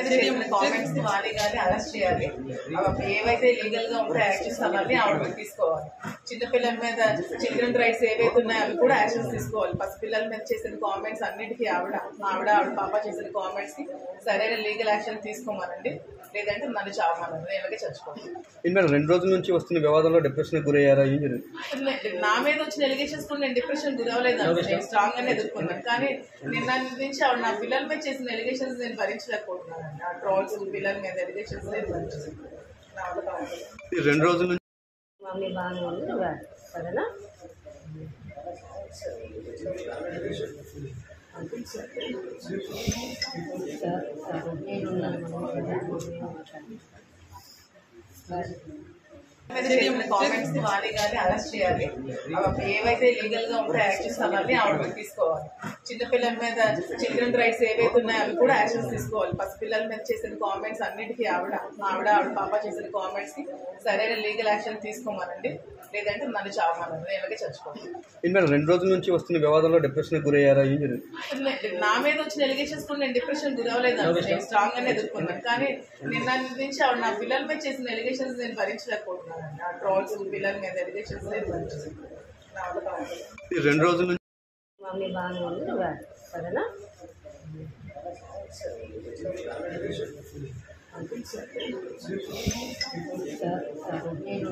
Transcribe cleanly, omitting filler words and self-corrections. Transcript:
మీద చేసిన కామెంట్స్ ని గానీ అరెస్ట్ చేయాలి. ఏవైతే లీగల్ గా ఉంటే యాక్షన్స్ అవన్నీ ఆవిడ తీసుకోవాలి. చిన్నపిల్లల మీద చిల్డ్రన్ రైట్స్ ఏవైతే ఉన్నాయో అవి కూడా యాక్షన్స్ తీసుకోవాలి. పసిపిల్లల మీద చేసిన కామెంట్స్ అన్నిటికీ ఆవిడ పాప చేసిన కామెంట్స్ కి సరైన లీగల్ యాక్షన్ తీసుకోమనండి, లేదంటే నన్ను చావమనండి, నేను చచ్చిపోతాను. 2 రోజుల నుంచి వస్తున్న వివాదంలో డిప్రెషన్ గురయ్యారా? నా మీద వచ్చిన ఎలిగేషన్స్ కూడా నేను డిప్రెషన్ గురవలేదు, నేను స్ట్రాంగ్ గానే ఎదుర్కొన్నాను. కానీ నిన్న నుంచి ఆవిడ నా పిల్లల మీద చేసిన ఎలిగేషన్స్ నేను భరించలేకపోతున్నానండి. ఆ ట్రోల్స్ పిల్లల మీద ఎలిగేషన్స్ నేను భరించలేదు. 2 రోజుల నుంచి మమ్మీ బాగానే ఉంది సరేనా? కామెంట్స్ ని గానీ అరెస్ట్ చేయాలి. ఏవైతే లీగల్ గా ఉంటే యాక్షన్స్ అవన్నీ ఆవిడ తీసుకోవాలి. చిన్నపిల్లల మీద చిల్డ్రన్ రైట్స్ ఏవైతే ఉన్నాయో అవి కూడా యాక్షన్స్ తీసుకోవాలి. పసిపిల్లల మీద చేసిన కామెంట్స్ అన్నిటికీ ఆవిడ పాప చేసిన కామెంట్స్ కి సరైన లీగల్ యాక్షన్ తీసుకోమనండి, లేదంటే నన్ను చావమనండి, నేను చచ్చిపోతాను. 2 రోజుల నుంచి వస్తున్న వివాదంలో డిప్రెషన్ గురయ్యారా? నా మీద వచ్చిన ఎలిగేషన్స్ కూడా నేను డిప్రెషన్ గురవలేదు, నేను స్ట్రాంగ్ గానే ఎదుర్కొన్నాను. కానీ నిన్న నుంచి ఆవిడ నా పిల్లల మీద చేసిన ఎలిగేషన్స్ నేను భరించలేకపోతున్నానండి. ఆ ట్రోల్స్ పిల్లల మీద ఎలిగేషన్స్ నేను భరించలేదు. 2 రోజుల నుంచి మమ్మీ బాగానే ఉంది సరేనా? నేను